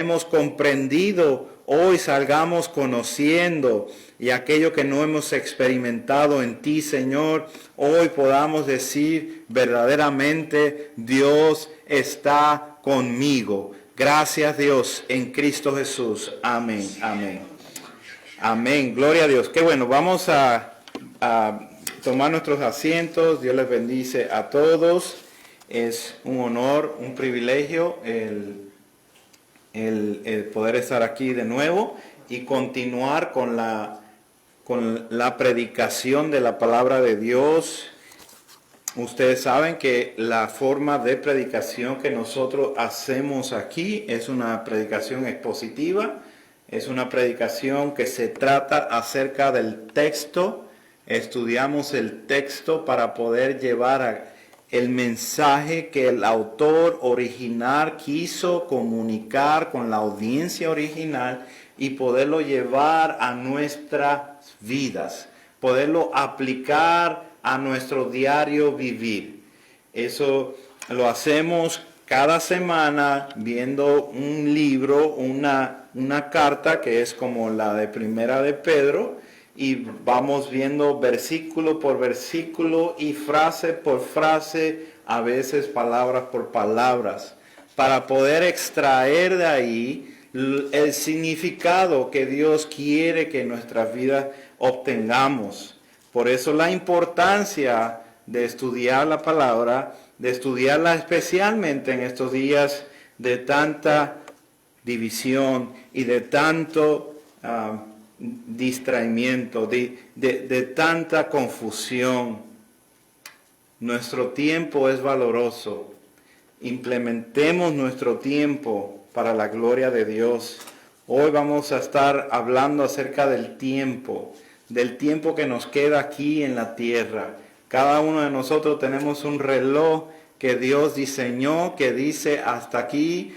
hemos comprendido, hoy salgamos conociendo, y aquello que no hemos experimentado en ti, Señor, hoy podamos decir verdaderamente, Dios está conmigo. Gracias, Dios, en Cristo Jesús. Amén, amén. Amén, gloria a Dios. Qué bueno, vamos a tomar nuestros asientos. Dios les bendice a todos. Es un honor, un privilegio el poder estar aquí de nuevo y continuar con la predicación de la palabra de Dios. Ustedes saben que la forma de predicación que nosotros hacemos aquí es una predicación expositiva, es una predicación que se trata acerca del texto. Estudiamos el texto para poder llevar el mensaje que el autor original quiso comunicar con la audiencia original y poderlo llevar a nuestras vidas, poderlo aplicar a nuestro diario vivir. Eso lo hacemos cada semana viendo un libro, una carta que es como la de Primera de Pedro, y vamos viendo versículo por versículo y frase por frase, a veces palabras por palabras, para poder extraer de ahí el significado que Dios quiere que en nuestras vidas obtengamos. Por eso la importancia de estudiar la palabra, de estudiarla especialmente en estos días de tanta división y de tanto distraimiento, de tanta confusión. Nuestro tiempo es valoroso. Implementemos nuestro tiempo para la gloria de Dios. Hoy vamos a estar hablando acerca del tiempo que nos queda aquí en la tierra. Cada uno de nosotros tenemos un reloj que Dios diseñó, que dice hasta aquí,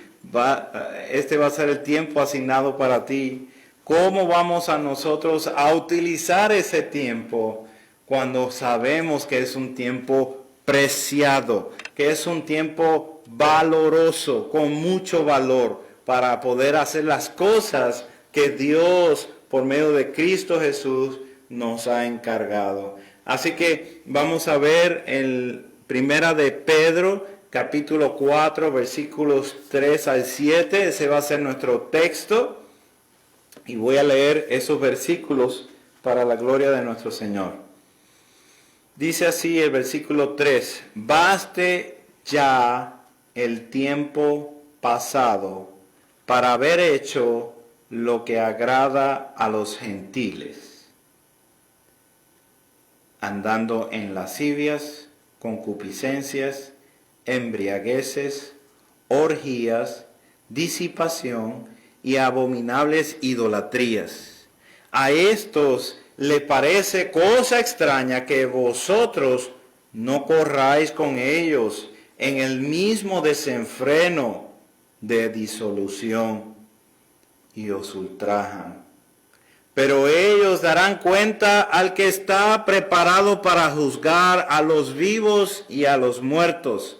este va a ser el tiempo asignado para ti. ¿Cómo vamos a nosotros a utilizar ese tiempo cuando sabemos que es un tiempo preciado, que es un tiempo valoroso, con mucho valor, para poder hacer las cosas que Dios, por medio de Cristo Jesús, nos ha encargado? Así que vamos a ver en Primera de Pedro, capítulo 4, versículos 3 al 7. Ese va a ser nuestro texto. Y voy a leer esos versículos para la gloria de nuestro Señor. Dice así el versículo 3: baste ya el tiempo pasado para haber hecho lo que agrada a los gentiles, andando en lascivias, concupiscencias, embriagueces, orgías, disipación y abominables idolatrías. A estos le parece cosa extraña que vosotros no corráis con ellos en el mismo desenfreno de disolución, y os ultrajan. Pero ellos darán cuenta al que está preparado para juzgar a los vivos y a los muertos,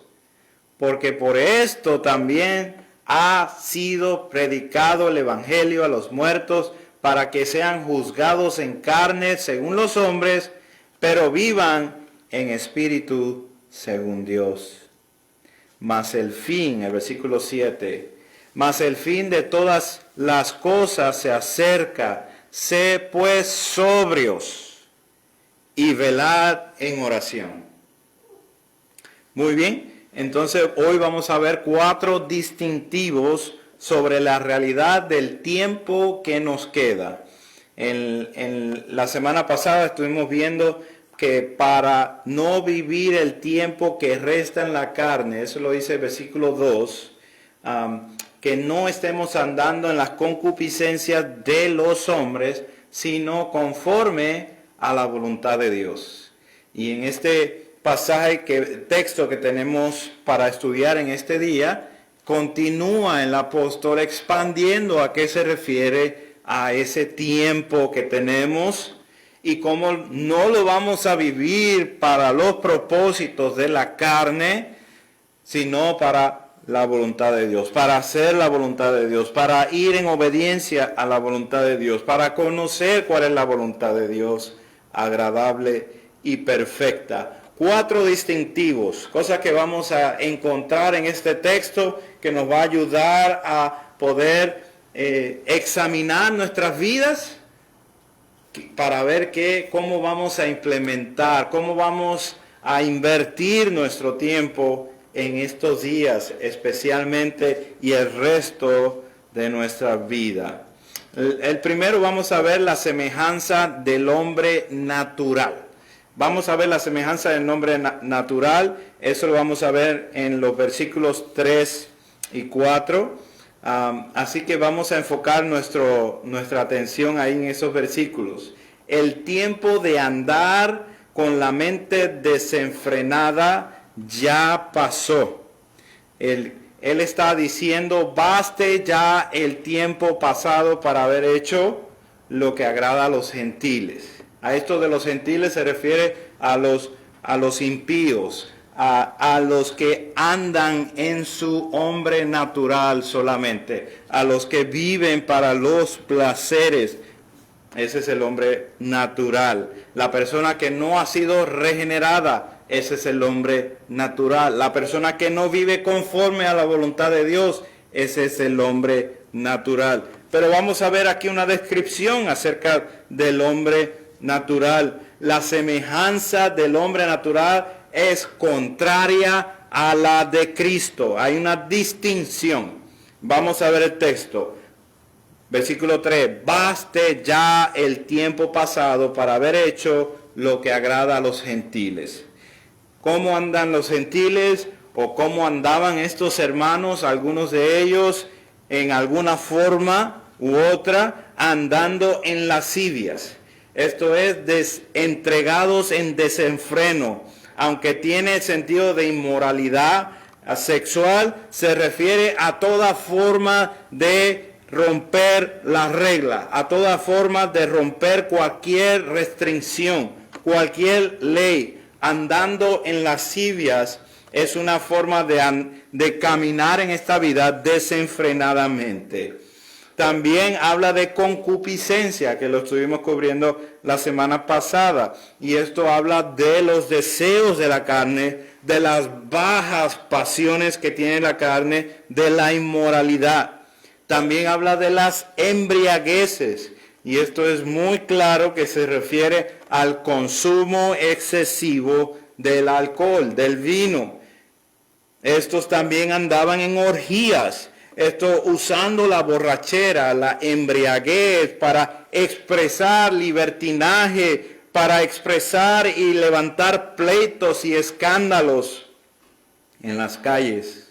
porque por esto también ha sido predicado el evangelio a los muertos, para que sean juzgados en carne según los hombres, pero vivan en espíritu según Dios. Mas el fin, el versículo 7, mas el fin de todas las cosas se acerca. Sé pues sobrios y velad en oración. Muy bien. Entonces hoy vamos a ver 4 distintivos sobre la realidad del tiempo que nos queda. En la semana pasada estuvimos viendo que para no vivir el tiempo que resta en la carne, eso lo dice el versículo 2, que no estemos andando en las concupiscencias de los hombres, sino conforme a la voluntad de Dios. Y en este texto que tenemos para estudiar en este día, continúa el apóstol expandiendo a qué se refiere a ese tiempo que tenemos y cómo no lo vamos a vivir para los propósitos de la carne, sino para la voluntad de Dios, para hacer la voluntad de Dios, para ir en obediencia a la voluntad de Dios, para conocer cuál es la voluntad de Dios, agradable y perfecta. 4 distintivos, cosas que vamos a encontrar en este texto que nos va a ayudar a poder examinar nuestras vidas para ver cómo vamos a implementar, cómo vamos a invertir nuestro tiempo en estos días especialmente y el resto de nuestra vida. El primero vamos a ver la semejanza del hombre natural. Vamos a ver la semejanza del hombre natural. Eso lo vamos a ver en los versículos 3 y 4. Así que vamos a enfocar nuestra atención ahí en esos versículos. El tiempo de andar con la mente desenfrenada ya pasó. Él está diciendo, baste ya el tiempo pasado para haber hecho lo que agrada a los gentiles. A esto de los gentiles se refiere a los impíos, a los que andan en su hombre natural solamente, a los que viven para los placeres. Ese es el hombre natural. La persona que no ha sido regenerada, ese es el hombre natural. La persona que no vive conforme a la voluntad de Dios, ese es el hombre natural. Pero vamos a ver aquí una descripción acerca del hombre natural. La semejanza del hombre natural es contraria a la de Cristo. Hay una distinción. Vamos a ver el texto. Versículo 3. Baste ya el tiempo pasado para haber hecho lo que agrada a los gentiles. ¿Cómo andan los gentiles? ¿O cómo andaban estos hermanos? Algunos de ellos en alguna forma u otra andando en lascivias. Esto es entregados en desenfreno. Aunque tiene sentido de inmoralidad sexual, se refiere a toda forma de romper la regla, a toda forma de romper cualquier restricción, cualquier ley. Andando en lascivias es una forma de caminar en esta vida desenfrenadamente. También habla de concupiscencia, que lo estuvimos cubriendo la semana pasada. Y esto habla de los deseos de la carne, de las bajas pasiones que tiene la carne, de la inmoralidad. También habla de las embriagueces. Y esto es muy claro que se refiere al consumo excesivo del alcohol, del vino. Estos también andaban en orgías. Esto usando la borrachera, la embriaguez para expresar libertinaje, para expresar y levantar pleitos y escándalos en las calles.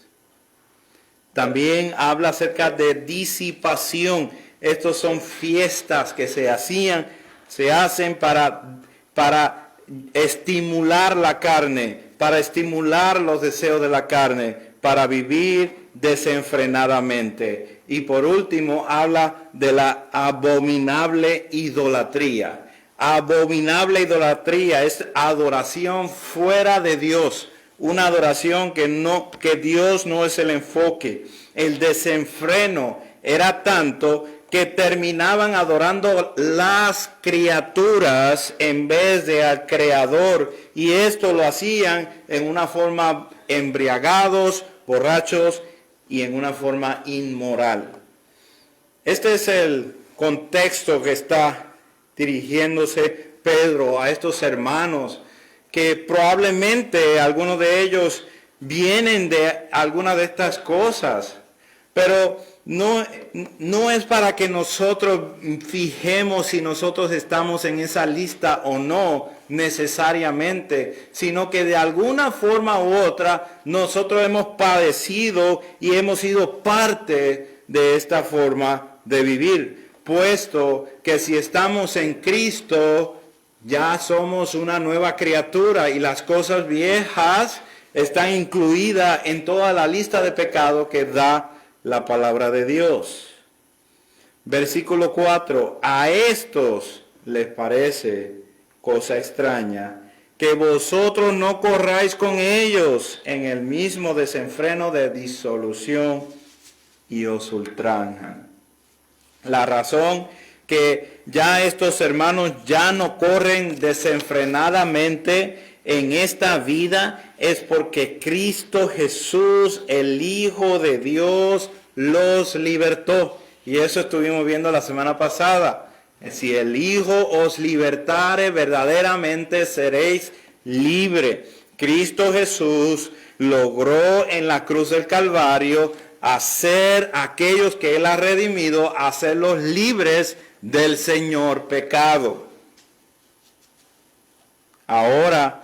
También habla acerca de disipación. Estos son fiestas que se hacen para estimular la carne, para estimular los deseos de la carne, para vivir desenfrenadamente. Y por último habla de la abominable idolatría. Abominable idolatría es adoración fuera de Dios, una adoración que Dios no es el enfoque. El desenfreno era tanto que terminaban adorando las criaturas en vez de al Creador, y esto lo hacían en una forma embriagados, borrachos y en una forma inmoral. Este es el contexto que está dirigiéndose Pedro a estos hermanos, que probablemente algunos de ellos vienen de alguna de estas cosas, pero no es para que nosotros fijemos si nosotros estamos en esa lista o no necesariamente, sino que de alguna forma u otra nosotros hemos padecido y hemos sido parte de esta forma de vivir, puesto que si estamos en Cristo ya somos una nueva criatura y las cosas viejas están incluidas en toda la lista de pecados que da la palabra de Dios. Versículo 4. A estos les parece cosa extraña que vosotros no corráis con ellos en el mismo desenfreno de disolución y os ultrajan. La razón que ya estos hermanos ya no corren desenfrenadamente en esta vida es porque Cristo Jesús, el Hijo de Dios, los libertó. Y eso estuvimos viendo la semana pasada. Si el Hijo os libertare, verdaderamente seréis libres. Cristo Jesús logró en la cruz del Calvario hacer aquellos que Él ha redimido, hacerlos libres del Señor pecado. Ahora,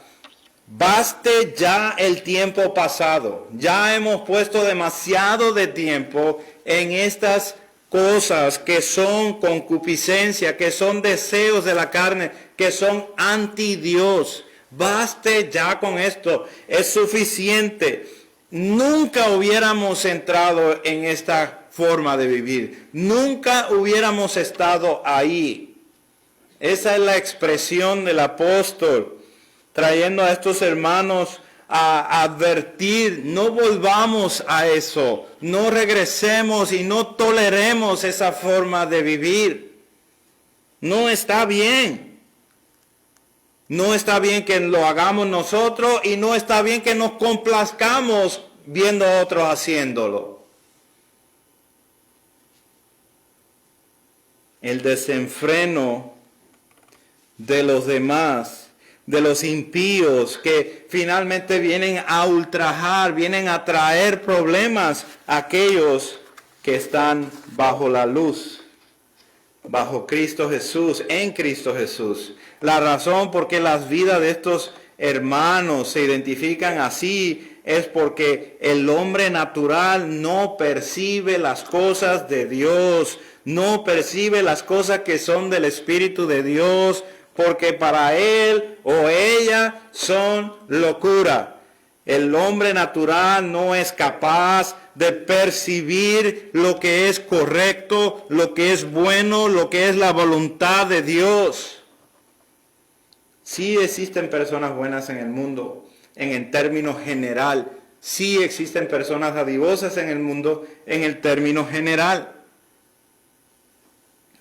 baste ya el tiempo pasado. Ya hemos puesto demasiado de tiempo en estas cosas que son concupiscencia, que son deseos de la carne, que son anti Dios. Baste ya con esto. Es suficiente. Nunca hubiéramos entrado en esta forma de vivir. Nunca hubiéramos estado ahí. Esa es la expresión del apóstol, trayendo a estos hermanos a advertir: no volvamos a eso, no regresemos y no toleremos esa forma de vivir. No está bien. No está bien que lo hagamos nosotros y no está bien que nos complazcamos viendo a otros haciéndolo. El desenfreno de los demás, de los impíos, que finalmente vienen a ultrajar, vienen a traer problemas a aquellos que están bajo la luz, bajo Cristo Jesús, en Cristo Jesús. La razón por qué las vidas de estos hermanos se identifican así es porque el hombre natural no percibe las cosas de Dios, no percibe las cosas que son del Espíritu de Dios, porque para él o ella son locura. El hombre natural no es capaz de percibir lo que es correcto, lo que es bueno, lo que es la voluntad de Dios. Sí existen personas buenas en el mundo, en términos general. Sí existen personas dadivosas en el mundo, en el término general.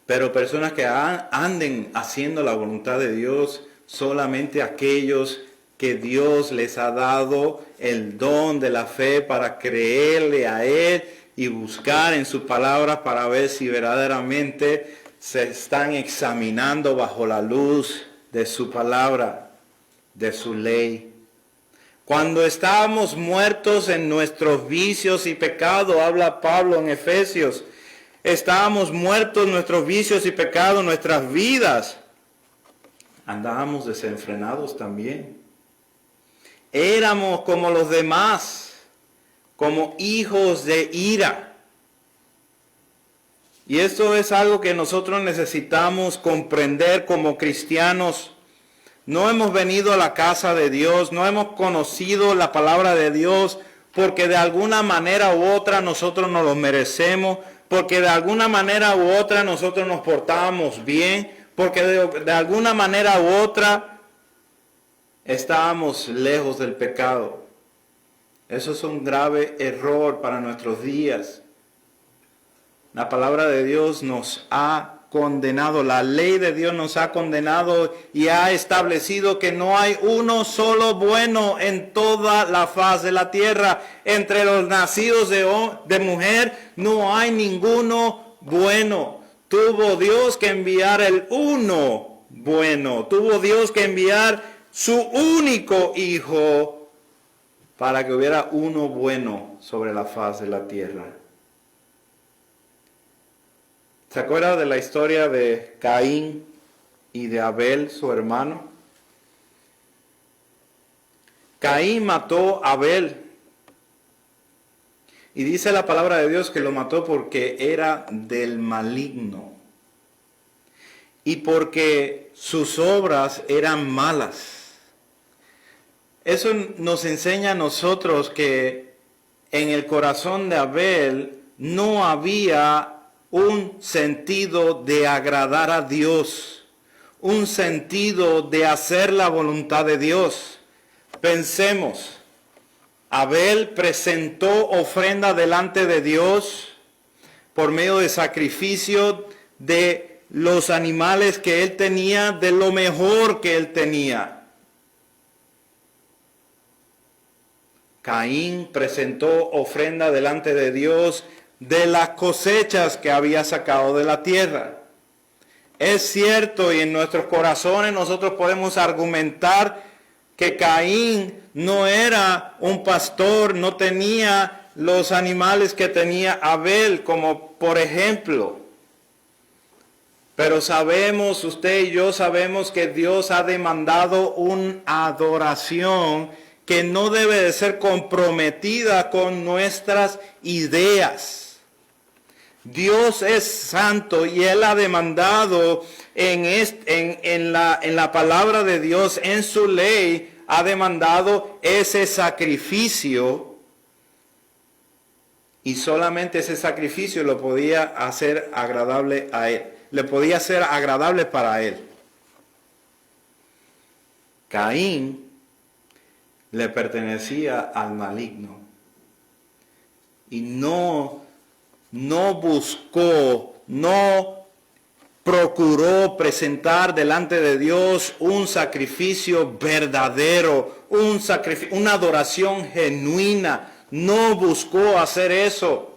Pero personas que anden haciendo la voluntad de Dios, solamente aquellos que Dios les ha dado el don de la fe para creerle a Él y buscar en sus palabras para ver si verdaderamente se están examinando bajo la luz de su palabra, de su ley. Cuando estábamos muertos en nuestros vicios y pecados, habla Pablo en Efesios, estábamos muertos en nuestros vicios y pecados, nuestras vidas. Andábamos desenfrenados también. Éramos como los demás, como hijos de ira. Y esto es algo que nosotros necesitamos comprender como cristianos. No hemos venido a la casa de Dios, no hemos conocido la palabra de Dios porque de alguna manera u otra nosotros nos lo merecemos, porque de alguna manera u otra nosotros nos portábamos bien, porque de alguna manera u otra estábamos lejos del pecado. Eso es un grave error para nuestros días. La palabra de Dios nos ha condenado, la ley de Dios nos ha condenado y ha establecido que no hay uno solo bueno en toda la faz de la tierra. Entre los nacidos de mujer no hay ninguno bueno. Tuvo Dios que enviar el uno bueno. Tuvo Dios que enviar su único hijo para que hubiera uno bueno sobre la faz de la tierra. ¿Se acuerda de la historia de Caín y de Abel, su hermano? Caín mató a Abel. Y dice la palabra de Dios que lo mató porque era del maligno. Y porque sus obras eran malas. Eso nos enseña a nosotros que en el corazón de Abel no había un sentido de agradar a Dios, un sentido de hacer la voluntad de Dios. Pensemos, Abel presentó ofrenda delante de Dios por medio de sacrificio de los animales que él tenía, de lo mejor que él tenía. Caín presentó ofrenda delante de Dios de las cosechas que había sacado de la tierra. Es cierto, y en nuestros corazones nosotros podemos argumentar que Caín no era un pastor, no tenía los animales que tenía Abel, como por ejemplo. Pero sabemos, usted y yo sabemos que Dios ha demandado una adoración que no debe de ser comprometida con nuestras ideas. Dios es santo y Él ha demandado en la palabra de Dios, en su ley, ha demandado ese sacrificio. Y solamente ese sacrificio lo podía hacer agradable a Él. Le podía ser agradable para Él. Caín le pertenecía al maligno. Y no buscó, no procuró presentar delante de Dios un sacrificio verdadero, una adoración genuina. No buscó hacer eso.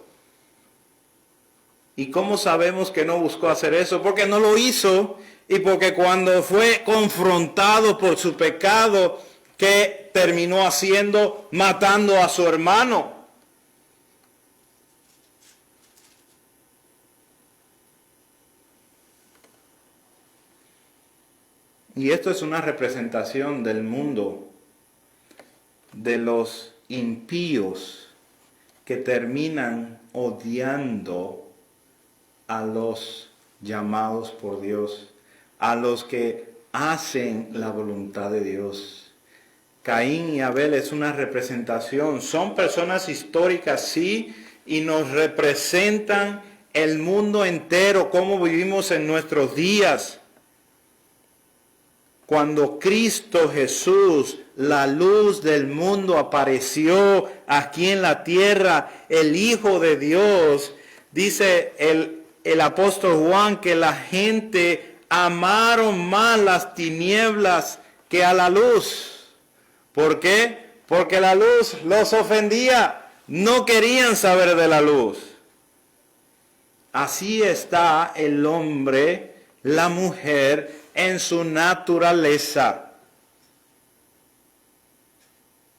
¿Y cómo sabemos que no buscó hacer eso? Porque no lo hizo y porque cuando fue confrontado por su pecado, ¿qué terminó haciendo? Matando a su hermano. Y esto es una representación del mundo, de los impíos que terminan odiando a los llamados por Dios, a los que hacen la voluntad de Dios. Caín y Abel es una representación, son personas históricas, sí, y nos representan el mundo entero, cómo vivimos en nuestros días. Cuando Cristo Jesús, la luz del mundo, apareció aquí en la tierra, el Hijo de Dios, dice el apóstol Juan que la gente amaron más las tinieblas que a la luz. ¿Por qué? Porque la luz los ofendía, no querían saber de la luz. Así está el hombre, la mujer, en su naturaleza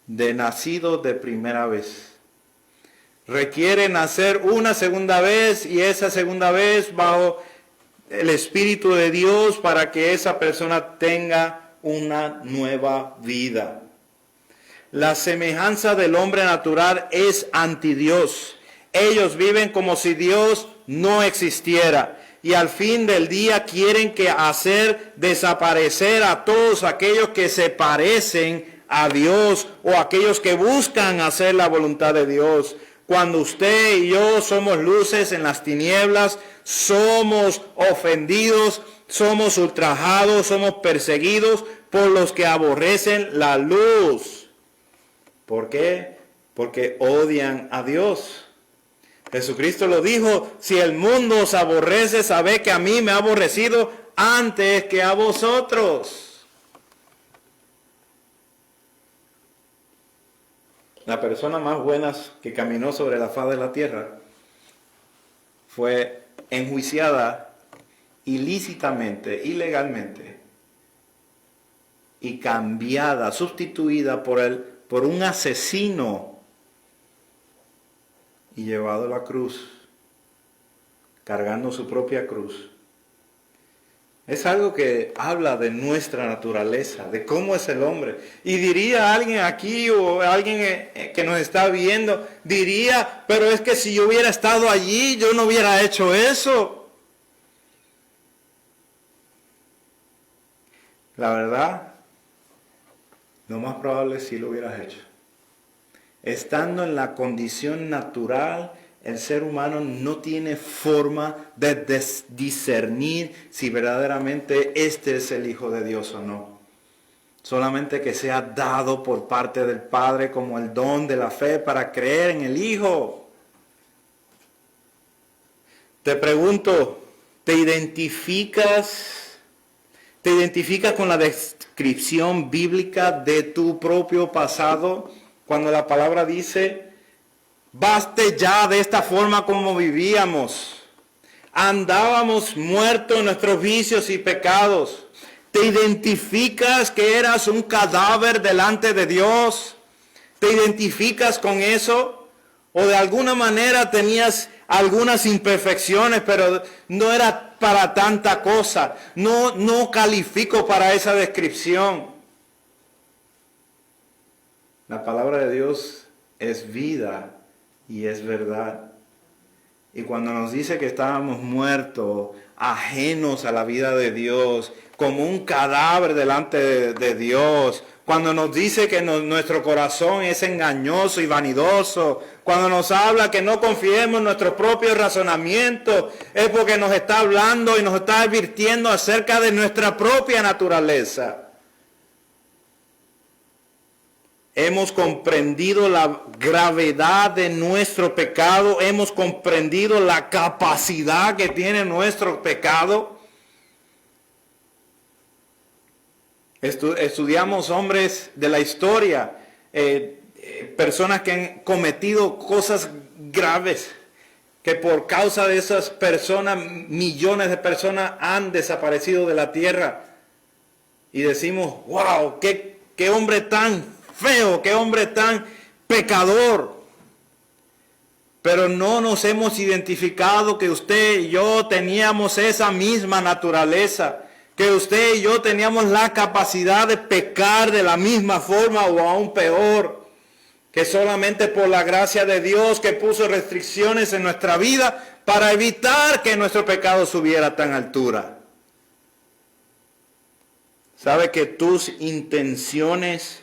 de nacido de primera vez. Requiere nacer una segunda vez y esa segunda vez bajo el Espíritu de Dios para que esa persona tenga una nueva vida. La semejanza del hombre natural es anti Dios. Ellos viven como si Dios no existiera. Y al fin del día quieren hacer desaparecer a todos aquellos que se parecen a Dios o aquellos que buscan hacer la voluntad de Dios. Cuando usted y yo somos luces en las tinieblas, somos ofendidos, somos ultrajados, somos perseguidos por los que aborrecen la luz. ¿Por qué? Porque odian a Dios. Jesucristo lo dijo, si el mundo os aborrece, sabed que a mí me ha aborrecido antes que a vosotros. La persona más buena que caminó sobre la faz de la tierra fue enjuiciada ilícitamente, ilegalmente, y cambiada, sustituida por un asesino y llevado a la cruz, cargando su propia cruz. Es algo que habla de nuestra naturaleza, de cómo es el hombre. Y diría alguien aquí o alguien que nos está viendo, diría, pero es que si yo hubiera estado allí, yo no hubiera hecho eso. La verdad, lo más probable es sí lo hubieras hecho. Estando en la condición natural el ser humano no tiene forma de discernir si verdaderamente este es el Hijo de Dios o no. Solamente que sea dado por parte del Padre como el don de la fe para creer en el Hijo. Te pregunto, ¿te identificas con la descripción bíblica de tu propio pasado? Cuando la palabra dice, baste ya de esta forma como vivíamos. Andábamos muertos en nuestros vicios y pecados. ¿Te identificas que eras un cadáver delante de Dios? ¿Te identificas con eso? ¿O de alguna manera tenías algunas imperfecciones, pero no era para tanta cosa? No califico para esa descripción. La palabra de Dios es vida y es verdad. Y cuando nos dice que estábamos muertos, ajenos a la vida de Dios, como un cadáver delante de Dios, cuando nos dice que nuestro corazón es engañoso y vanidoso, cuando nos habla que no confiemos en nuestro propio razonamiento, es porque nos está hablando y nos está advirtiendo acerca de nuestra propia naturaleza. Hemos comprendido la gravedad de nuestro pecado, hemos comprendido la capacidad que tiene nuestro pecado. Estudiamos hombres de la historia, personas que han cometido cosas graves, que por causa de esas personas, millones de personas han desaparecido de la tierra. Y decimos, wow, qué hombre tan feo, qué hombre tan pecador. Pero no nos hemos identificado que usted y yo teníamos esa misma naturaleza, que usted y yo teníamos la capacidad de pecar de la misma forma o aún peor, que solamente por la gracia de Dios que puso restricciones en nuestra vida para evitar que nuestro pecado subiera a tan altura. ¿Sabe que tus intenciones,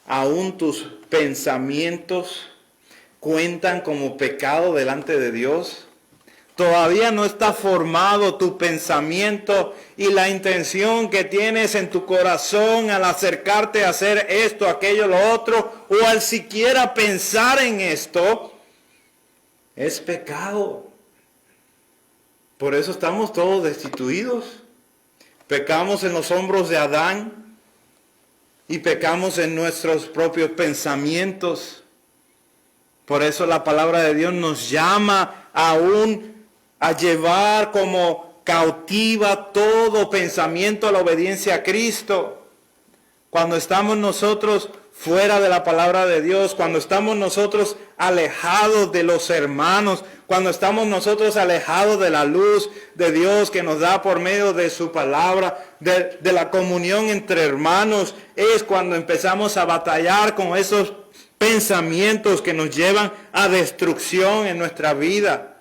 aún tus pensamientos, cuentan como pecado delante de Dios? Todavía no está formado tu pensamiento y la intención que tienes en tu corazón al acercarte a hacer esto, aquello, lo otro, o al siquiera pensar en esto, es pecado. Por eso estamos todos destituidos. Pecamos en los hombros de Adán y pecamos en nuestros propios pensamientos. Por eso la palabra de Dios nos llama aún a llevar como cautiva todo pensamiento a la obediencia a Cristo. Cuando estamos nosotros fuera de la palabra de Dios, cuando estamos nosotros alejados de los hermanos, cuando estamos nosotros alejados de la luz de Dios que nos da por medio de su palabra, de la comunión entre hermanos, es cuando empezamos a batallar con esos pensamientos que nos llevan a destrucción en nuestra vida.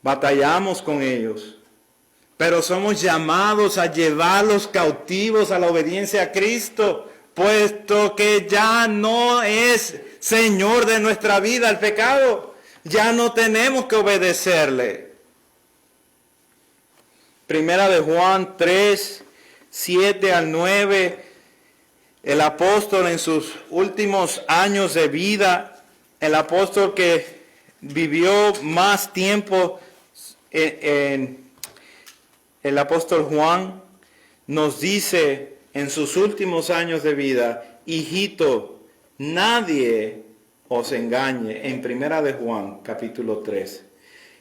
Batallamos con ellos, pero somos llamados a llevarlos cautivos a la obediencia a Cristo, puesto que ya no es Señor de nuestra vida el pecado. Ya no tenemos que obedecerle. Primera de Juan 3, 7 al 9, el apóstol en sus últimos años de vida, el apóstol que vivió más tiempo el apóstol Juan nos dice en sus últimos años de vida, hijito, nadie os engañe, en Primera de Juan, capítulo 3.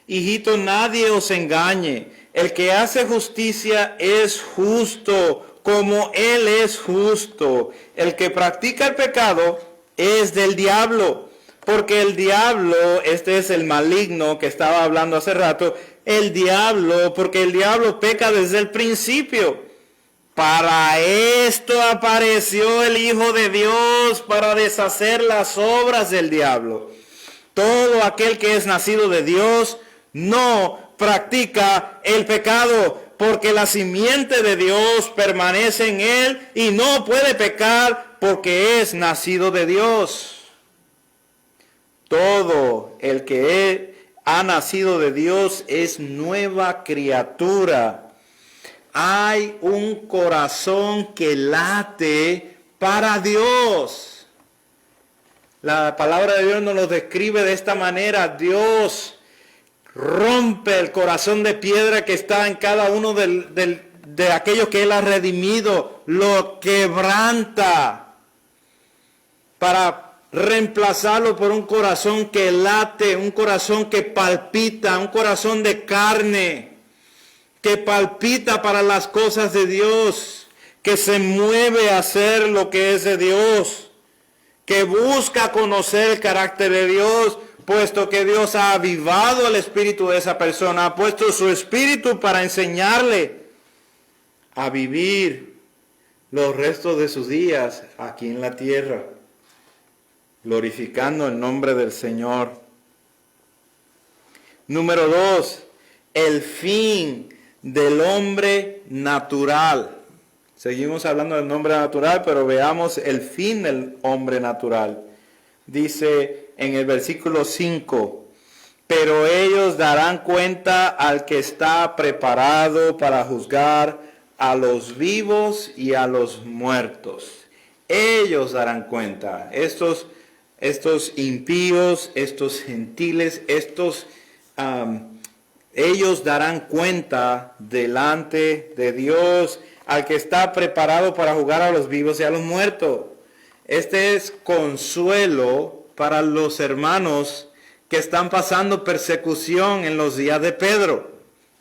Hijito, nadie os engañe, el que hace justicia es justo, como Él es justo. El que practica el pecado es del diablo, porque el diablo, este es el maligno que estaba hablando hace rato, porque el diablo peca desde el principio. Para esto apareció el Hijo de Dios, para deshacer las obras del diablo. Todo aquel que es nacido de Dios no practica el pecado, porque la simiente de Dios permanece en él y no puede pecar porque es nacido de Dios. Todo el que ha nacido de Dios es nueva criatura. Hay un corazón que late para Dios. La palabra de Dios nos lo describe de esta manera. Dios rompe el corazón de piedra que está en cada uno de aquellos que Él ha redimido. Lo quebranta para reemplazarlo por un corazón que late, un corazón que palpita, un corazón de carne, que palpita para las cosas de Dios, que se mueve a hacer lo que es de Dios, que busca conocer el carácter de Dios, puesto que Dios ha avivado el espíritu de esa persona, ha puesto su espíritu para enseñarle a vivir los restos de sus días aquí en la tierra, glorificando el nombre del Señor. Número 2, el fin del hombre natural. Seguimos hablando del hombre natural, pero veamos el fin del hombre natural. Dice en el versículo 5, pero ellos darán cuenta al que está preparado para juzgar a los vivos y a los muertos. Ellos darán cuenta. Estos impíos, estos gentiles, ellos darán cuenta delante de Dios al que está preparado para juzgar a los vivos y a los muertos. Este es consuelo para los hermanos que están pasando persecución en los días de Pedro.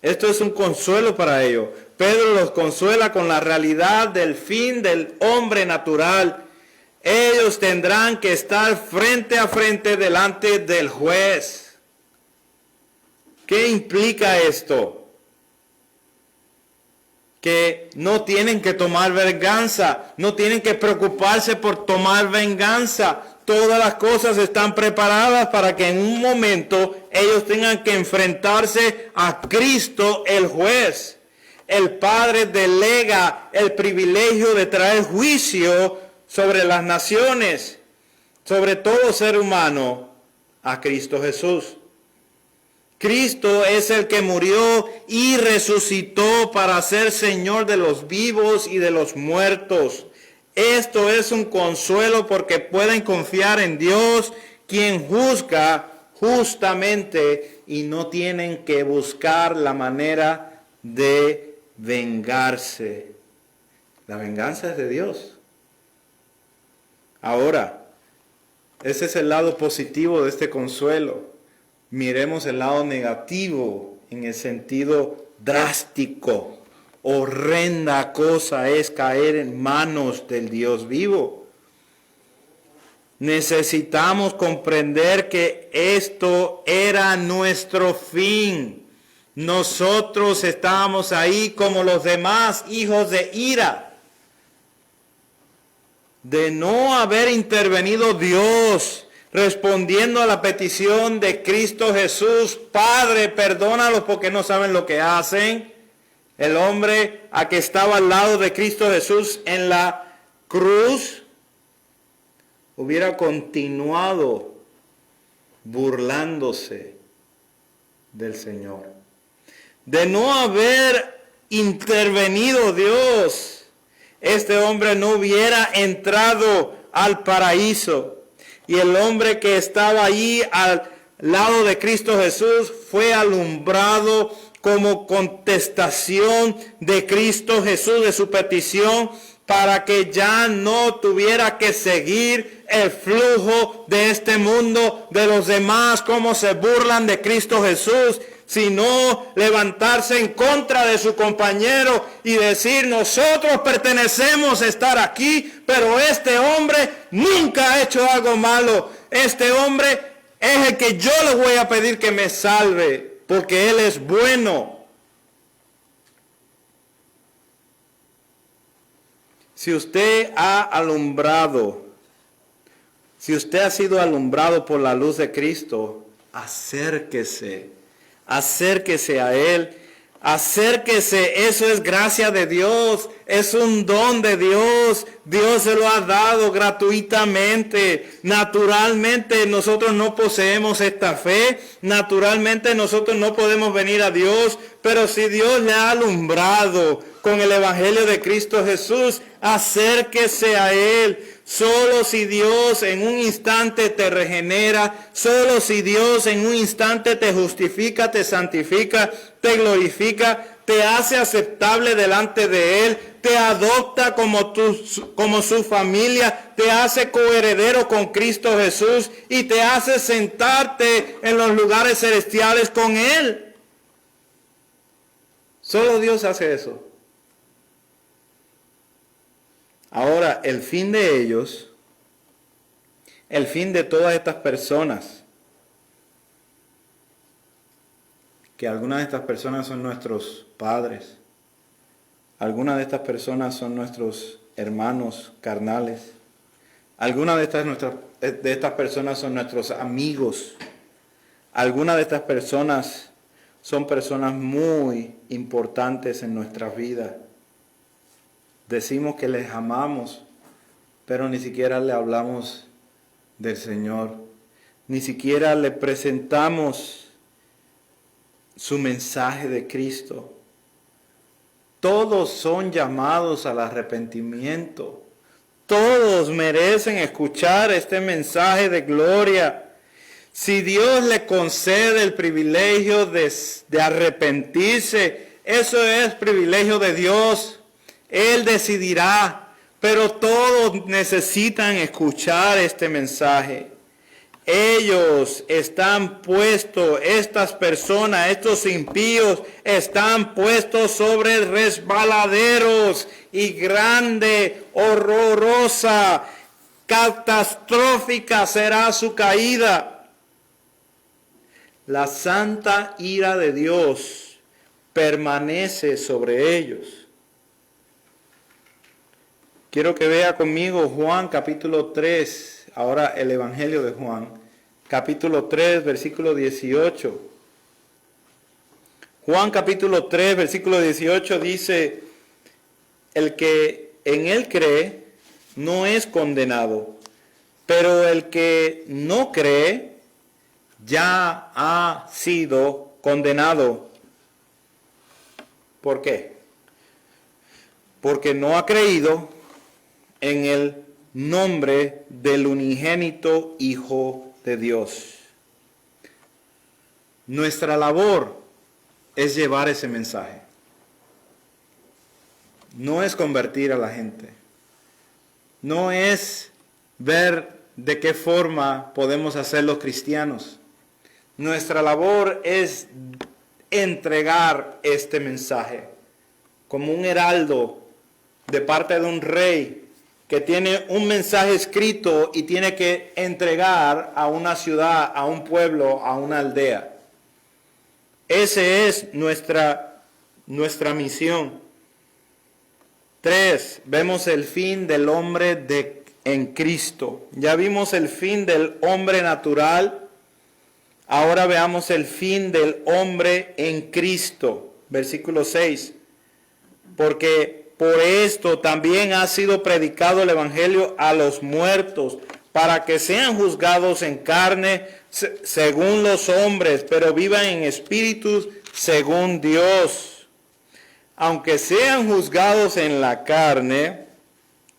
Esto es un consuelo para ellos. Pedro los consuela con la realidad del fin del hombre natural. Ellos tendrán que estar frente a frente delante del juez. ¿Qué implica esto? Que no tienen que tomar venganza, no tienen que preocuparse por tomar venganza. Todas las cosas están preparadas para que en un momento ellos tengan que enfrentarse a Cristo el juez. El Padre delega el privilegio de traer juicio sobre las naciones, sobre todo ser humano, a Cristo Jesús. Cristo es el que murió y resucitó para ser Señor de los vivos y de los muertos. Esto es un consuelo porque pueden confiar en Dios, quien juzga justamente, y no tienen que buscar la manera de vengarse. La venganza es de Dios. Ahora, ese es el lado positivo de este consuelo. Miremos el lado negativo en el sentido drástico. Horrenda cosa es caer en manos del Dios vivo. Necesitamos comprender que esto era nuestro fin. Nosotros estábamos ahí como los demás hijos de ira. De no haber intervenido Dios, respondiendo a la petición de Cristo Jesús, Padre, perdónalos porque no saben lo que hacen. El hombre a que estaba al lado de Cristo Jesús en la cruz hubiera continuado burlándose del Señor. De no haber intervenido Dios, este hombre no hubiera entrado al paraíso. Y el hombre que estaba allí al lado de Cristo Jesús fue alumbrado como contestación de Cristo Jesús, de su petición, para que ya no tuviera que seguir el flujo de este mundo, de los demás, cómo se burlan de Cristo Jesús, sino levantarse en contra de su compañero y decir, nosotros pertenecemos a estar aquí, pero este hombre nunca ha hecho algo malo. Este hombre es el que yo le voy a pedir que me salve, porque él es bueno. Si usted ha alumbrado, si usted ha sido alumbrado por la luz de Cristo, acérquese a Él, Acérquese, eso es gracia de Dios, es un don de Dios. Dios se lo ha dado gratuitamente. Naturalmente nosotros no poseemos esta fe, naturalmente nosotros no podemos venir a Dios, pero si Dios le ha alumbrado con el Evangelio de Cristo Jesús, acérquese a Él. Solo si Dios en un instante te regenera, solo si Dios en un instante te justifica, te santifica, te glorifica, te hace aceptable delante de Él, te adopta como su familia, te hace coheredero con Cristo Jesús y te hace sentarte en los lugares celestiales con Él. Solo Dios hace eso. Ahora, el fin de ellos, el fin de todas estas personas, que algunas de estas personas son nuestros padres, algunas de estas personas son nuestros hermanos carnales, algunas de estas personas son nuestros amigos, algunas de estas personas son personas muy importantes en nuestras vidas. Decimos que les amamos, pero ni siquiera le hablamos del Señor. Ni siquiera le presentamos su mensaje de Cristo. Todos son llamados al arrepentimiento. Todos merecen escuchar este mensaje de gloria. Si Dios le concede el privilegio de arrepentirse, eso es privilegio de Dios. Él decidirá, pero todos necesitan escuchar este mensaje. Ellos están puestos, estas personas, estos impíos, están puestos sobre resbaladeros y grande, horrorosa, catastrófica será su caída. La santa ira de Dios permanece sobre ellos. Quiero que vea conmigo Juan capítulo 3, ahora el Evangelio de Juan, capítulo 3, versículo 18. Juan capítulo 3, versículo 18 dice, el que en él cree no es condenado, pero el que no cree ya ha sido condenado. ¿Por qué? Porque no ha creído en el nombre del unigénito Hijo de Dios. Nuestra labor es llevar ese mensaje. No es convertir a la gente. No es ver de qué forma podemos hacerlos cristianos. Nuestra labor es entregar este mensaje como un heraldo de parte de un rey que tiene un mensaje escrito y tiene que entregar a una ciudad, a un pueblo, a una aldea. Esa es nuestra misión. 3. Vemos el fin del hombre en Cristo. Ya vimos el fin del hombre natural. Ahora veamos el fin del hombre en Cristo. Versículo 6. Porque por esto también ha sido predicado el Evangelio a los muertos, para que sean juzgados en carne según los hombres, pero vivan en espíritus según Dios. Aunque sean juzgados en la carne,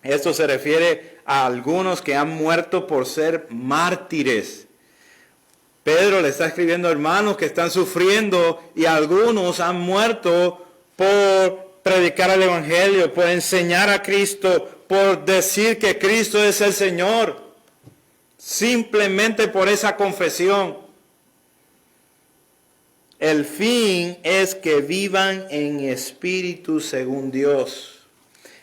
esto se refiere a algunos que han muerto por ser mártires. Pedro le está escribiendo a hermanos que están sufriendo y algunos han muerto por predicar el Evangelio, por enseñar a Cristo, por decir que Cristo es el Señor, simplemente por esa confesión. El fin es que vivan en espíritu según Dios.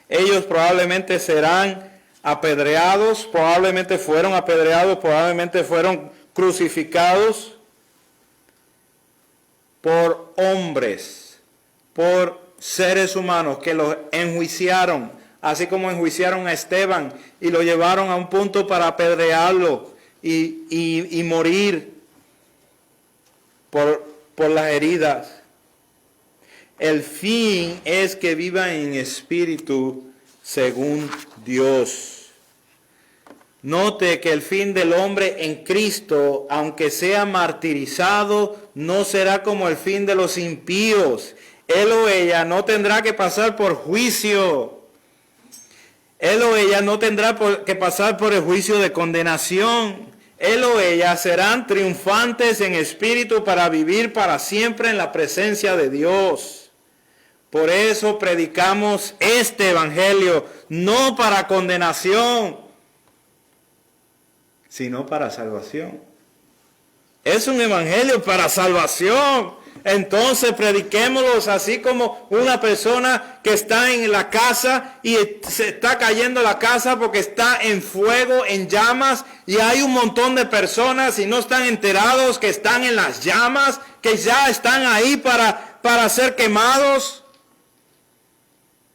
Ellos probablemente serán apedreados, probablemente fueron apedreados, probablemente fueron crucificados por hombres, por seres humanos que los enjuiciaron, así como enjuiciaron a Esteban y lo llevaron a un punto para apedrearlo y morir por las heridas. El fin es que vivan en espíritu según Dios. Note que el fin del hombre en Cristo, aunque sea martirizado, no será como el fin de los impíos. Él o ella no tendrá que pasar por juicio. Él o ella no tendrá que pasar por el juicio de condenación. Él o ella serán triunfantes en espíritu para vivir para siempre en la presencia de Dios. Por eso predicamos este evangelio, no para condenación, sino para salvación. Es un evangelio para salvación. Entonces prediquémoslos así como una persona que está en la casa y se está cayendo la casa porque está en fuego, en llamas, y hay un montón de personas y no están enterados que están en las llamas, que ya están ahí para ser quemados.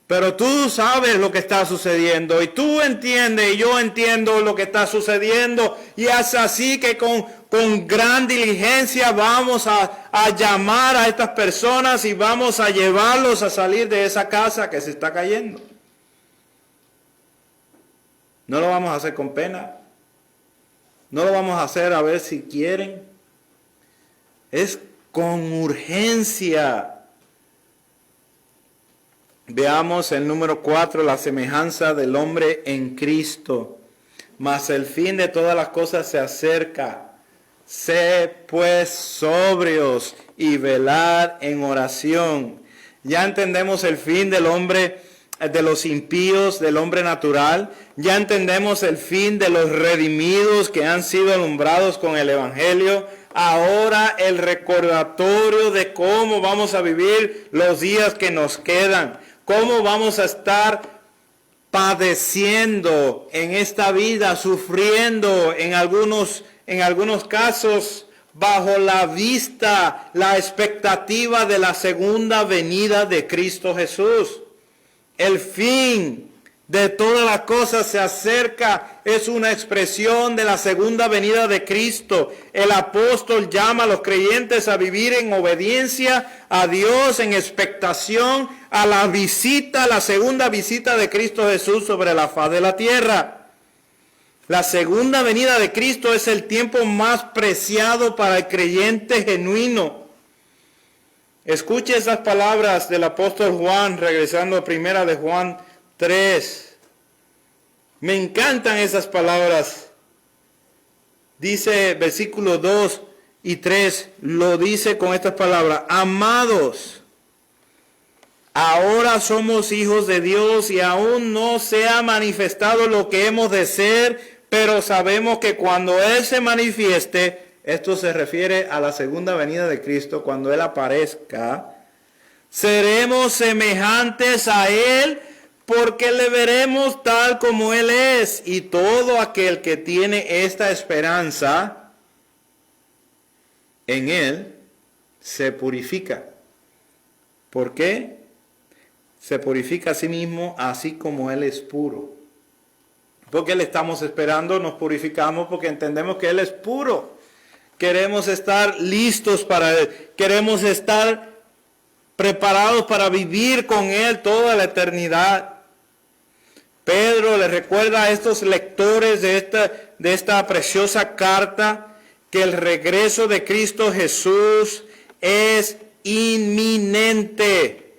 Pero tú sabes lo que está sucediendo y tú entiendes y yo entiendo lo que está sucediendo, y es así que con gran diligencia vamos a llamar a estas personas y vamos a llevarlos a salir de esa casa que se está cayendo. No lo vamos a hacer con pena, no lo vamos a hacer a ver si quieren, es con urgencia. Veamos el número 4, la semejanza del hombre en Cristo. Mas el fin de todas las cosas se acerca. Sé pues sobrios y velad en oración. Ya entendemos el fin del hombre, de los impíos, del hombre natural. Ya entendemos el fin de los redimidos que han sido alumbrados con el evangelio. Ahora el recordatorio de cómo vamos a vivir los días que nos quedan. Cómo vamos a estar padeciendo en esta vida, sufriendo en algunos casos, bajo la vista, la expectativa de la segunda venida de Cristo Jesús. El fin de todas las cosas se acerca, es una expresión de la segunda venida de Cristo. El apóstol llama a los creyentes a vivir en obediencia a Dios, en expectación a la visita, la segunda visita de Cristo Jesús sobre la faz de la tierra. La segunda venida de Cristo es el tiempo más preciado para el creyente genuino. Escuche esas palabras del apóstol Juan, regresando a primera de Juan 3. Me encantan esas palabras. Dice versículos 2 y 3, lo dice con estas palabras: amados, ahora somos hijos de Dios y aún no se ha manifestado lo que hemos de ser, pero sabemos que cuando Él se manifieste, esto se refiere a la segunda venida de Cristo, cuando Él aparezca, seremos semejantes a Él, porque le veremos tal como Él es. Y todo aquel que tiene esta esperanza en Él se purifica. ¿Por qué? Se purifica a sí mismo, así como Él es puro. Porque le estamos esperando, nos purificamos porque entendemos que Él es puro. Queremos estar listos para Él. Queremos estar preparados para vivir con Él toda la eternidad. Pedro le recuerda a estos lectores de esta preciosa carta que el regreso de Cristo Jesús es inminente.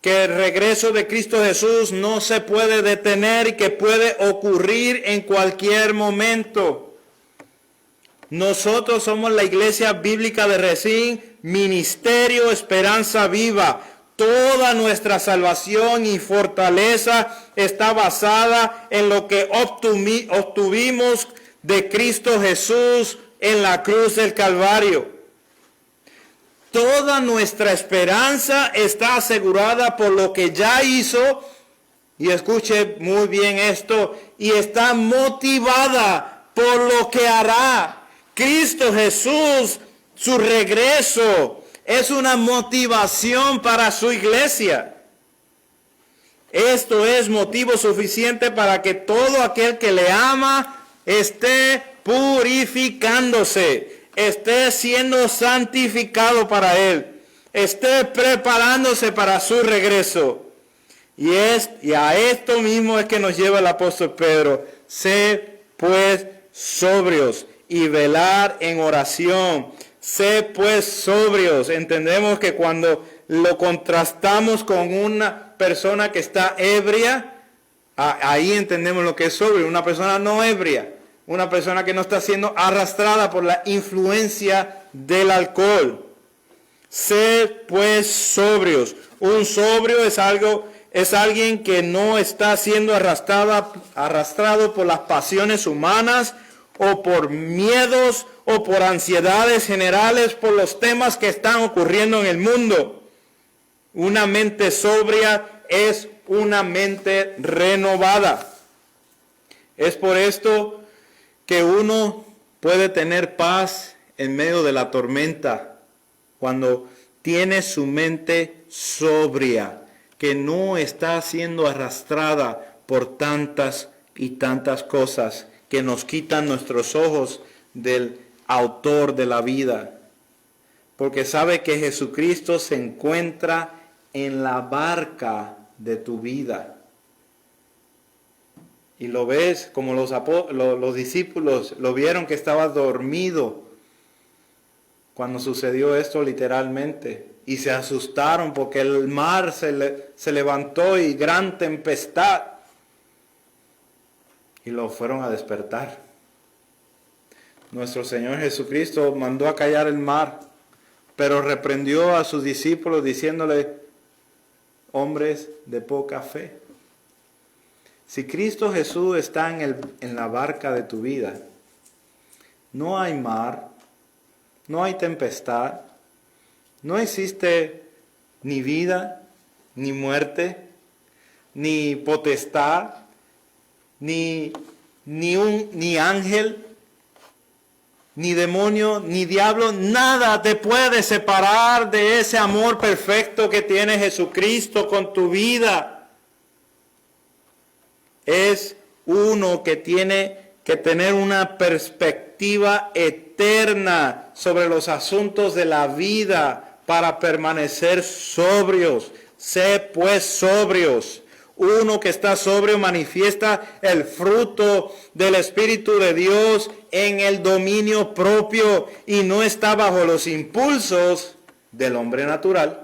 Que el regreso de Cristo Jesús no se puede detener y que puede ocurrir en cualquier momento. Nosotros somos la Iglesia Bíblica de Resín, Ministerio Esperanza Viva. Toda nuestra salvación y fortaleza está basada en lo que obtuvimos de Cristo Jesús en la cruz del Calvario. Toda nuestra esperanza está asegurada por lo que ya hizo, y escuche muy bien esto, y está motivada por lo que hará. Cristo Jesús, su regreso, es una motivación para su iglesia. Esto es motivo suficiente para que todo aquel que le ama esté purificándose, esté siendo santificado para Él. esté preparándose para su regreso. Y a esto mismo es que nos lleva el apóstol Pedro. Sed pues sobrios y velar en oración. Sed pues sobrios. Entendemos que cuando lo contrastamos con una persona que está ebria, ahí entendemos lo que es sobrio. Una persona no ebria, una persona que no está siendo arrastrada por la influencia del alcohol. Sed pues sobrios. Un sobrio es alguien que no está siendo arrastrado por las pasiones humanas o por miedos o por ansiedades generales por los temas que están ocurriendo en el mundo. Una mente sobria es una mente renovada. Es por esto que uno puede tener paz en medio de la tormenta cuando tiene su mente sobria, que no está siendo arrastrada por tantas y tantas cosas que nos quitan nuestros ojos del autor de la vida. Porque sabe que Jesucristo se encuentra en la barca de tu vida. Y lo ves como los discípulos lo vieron que estaba dormido cuando sucedió esto literalmente. Y se asustaron porque el mar se levantó y gran tempestad. Y lo fueron a despertar. Nuestro Señor Jesucristo mandó a callar el mar, pero reprendió a sus discípulos diciéndole: hombres de poca fe. Si Cristo Jesús está en la barca de tu vida, no hay mar, no hay tempestad, no existe ni vida, ni muerte, ni potestad, ni ángel, ni demonio, ni diablo. Nada te puede separar de ese amor perfecto que tiene Jesucristo con tu vida. Es uno que tiene que tener una perspectiva eterna sobre los asuntos de la vida para permanecer sobrios. Sé pues sobrios. Uno que está sobrio manifiesta el fruto del Espíritu de Dios en el dominio propio y no está bajo los impulsos del hombre natural.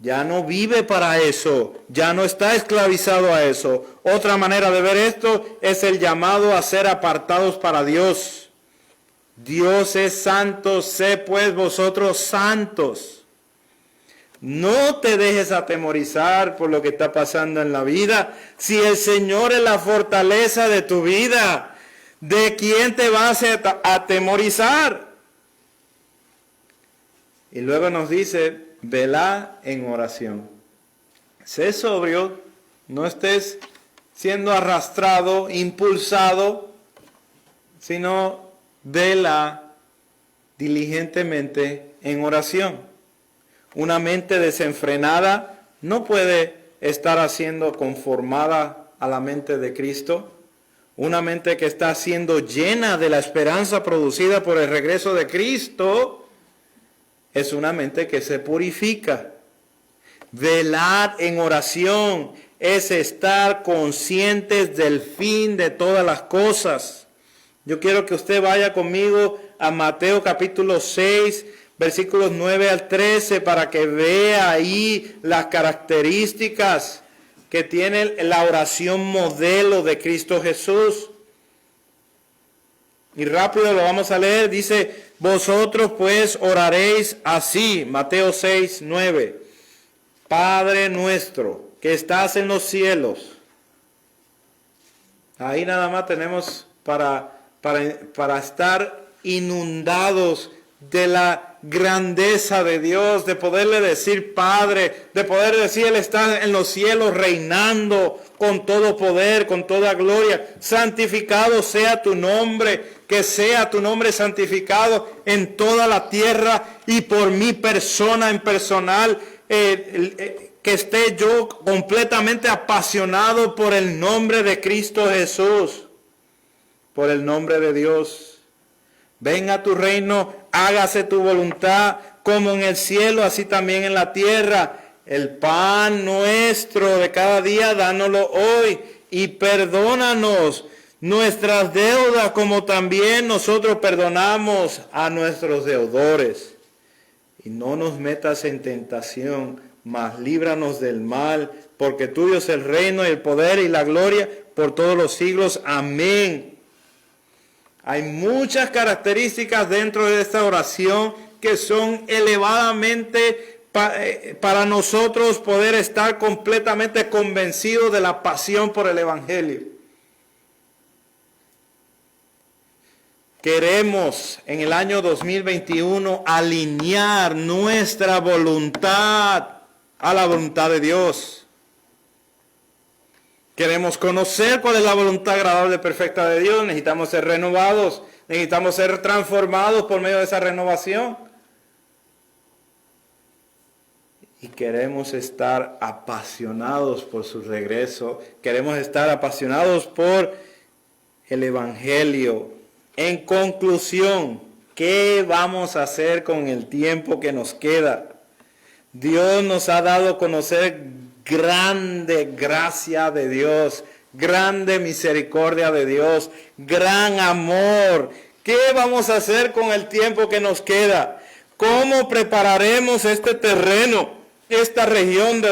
Ya no vive para eso, ya no está esclavizado a eso. Otra manera de ver esto es el llamado a ser apartados para Dios. Dios es santo, sé pues vosotros santos. No te dejes atemorizar por lo que está pasando en la vida. Si el Señor es la fortaleza de tu vida, ¿de quién te vas a atemorizar? Y luego nos dice: velá en oración. Sé sobrio, no estés siendo arrastrado, impulsado, sino vela diligentemente en oración. Una mente desenfrenada no puede estar siendo conformada a la mente de Cristo. Una mente que está siendo llena de la esperanza producida por el regreso de Cristo es una mente que se purifica. Velar en oración es estar conscientes del fin de todas las cosas. Yo quiero que usted vaya conmigo a Mateo capítulo 6, versículos 9 al 13, para que vea ahí las características que tiene la oración modelo de Cristo Jesús. Y rápido lo vamos a leer. Dice: vosotros pues oraréis así. Mateo 6, 9. Padre nuestro que estás en los cielos. Ahí nada más tenemos para estar inundados de la grandeza de Dios, de poderle decir Padre, de poder decir Él está en los cielos reinando con todo poder, con toda gloria. Santificado sea tu nombre, que sea tu nombre santificado en toda la tierra y por mi persona en personal, que esté yo completamente apasionado por el nombre de Cristo Jesús, por el nombre de Dios. Venga tu reino, hágase tu voluntad, como en el cielo, así también en la tierra. El pan nuestro de cada día, dánoslo hoy, y perdónanos nuestras deudas, como también nosotros perdonamos a nuestros deudores. Y no nos metas en tentación, mas líbranos del mal, porque tuyo es el reino y el poder y la gloria por todos los siglos. Amén. Hay muchas características dentro de esta oración que son elevadamente para nosotros poder estar completamente convencidos de la pasión por el Evangelio. Queremos en el año 2021 alinear nuestra voluntad a la voluntad de Dios. Queremos conocer cuál es la voluntad agradable y perfecta de Dios. Necesitamos ser renovados, necesitamos ser transformados por medio de esa renovación. Y queremos estar apasionados por su regreso. Queremos estar apasionados por el Evangelio. En conclusión, ¿qué vamos a hacer con el tiempo que nos queda? Dios nos ha dado a conocer grande gracia de Dios, grande misericordia de Dios, gran amor. ¿Qué vamos a hacer con el tiempo que nos queda? ¿Cómo prepararemos este terreno, esta región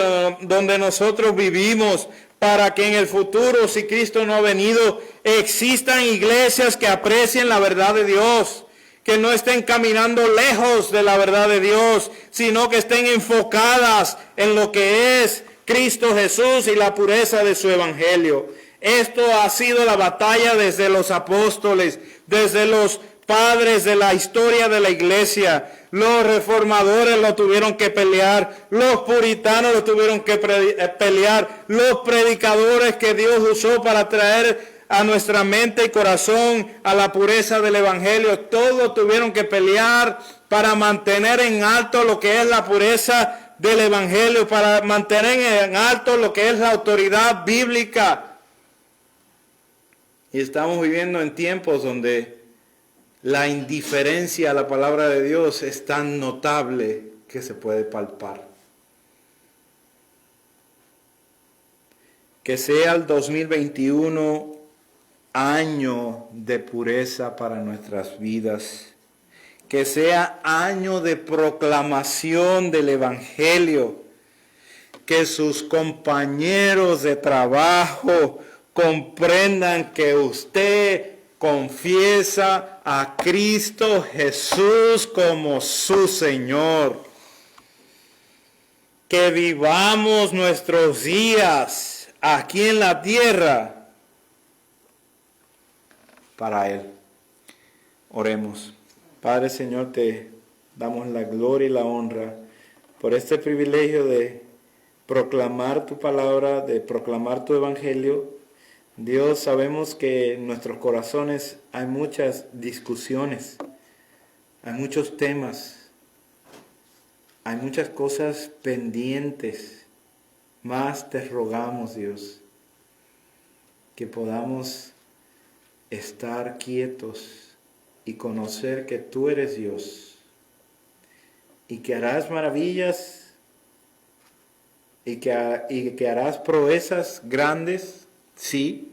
donde nosotros vivimos, para que en el futuro, si Cristo no ha venido, existan iglesias que aprecien la verdad de Dios, que no estén caminando lejos de la verdad de Dios, sino que estén enfocadas en lo que es Cristo Jesús y la pureza de su evangelio? Esto ha sido la batalla desde los apóstoles, desde los padres de la historia de la iglesia. Los reformadores lo tuvieron que pelear, los puritanos lo tuvieron que pelear, los predicadores que Dios usó para traer a nuestra mente y corazón a la pureza del evangelio, todos tuvieron que pelear para mantener en alto lo que es la pureza del evangelio, para mantener en alto lo que es la autoridad bíblica. Y estamos viviendo en tiempos donde la indiferencia a la palabra de Dios es tan notable que se puede palpar. Que sea el 2021 año de pureza para nuestras vidas. Que sea año de proclamación del Evangelio. Que sus compañeros de trabajo comprendan que usted confiesa a Cristo Jesús como su Señor. Que vivamos nuestros días aquí en la tierra para Él. Oremos. Padre Señor, te damos la gloria y la honra por este privilegio de proclamar tu palabra, de proclamar tu evangelio. Dios, sabemos que en nuestros corazones hay muchas discusiones, hay muchos temas, hay muchas cosas pendientes. Más te rogamos, Dios, que podamos estar quietos y conocer que tú eres Dios y que harás maravillas y que harás proezas grandes, sí.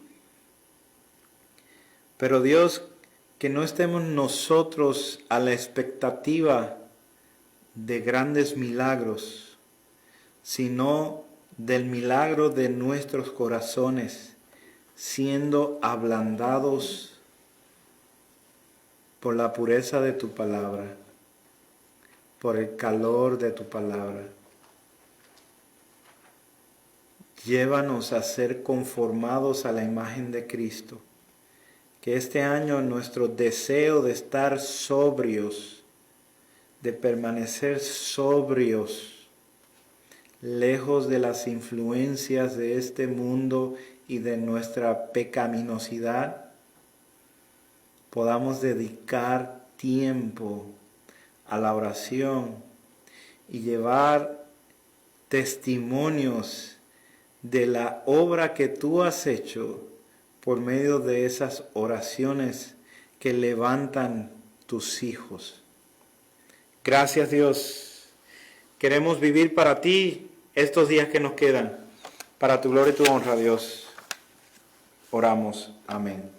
Pero Dios, que no estemos nosotros a la expectativa de grandes milagros, sino del milagro de nuestros corazones, siendo ablandados por la pureza de tu palabra, por el calor de tu palabra. Llévanos a ser conformados a la imagen de Cristo. Que este año nuestro deseo de estar sobrios, de permanecer sobrios, lejos de las influencias de este mundo y de nuestra pecaminosidad, podamos dedicar tiempo a la oración y llevar testimonios de la obra que tú has hecho por medio de esas oraciones que levantan tus hijos, Gracias, Dios. Queremos vivir para ti estos días que nos quedan, para tu gloria y tu honra, Dios. Oramos. Amén.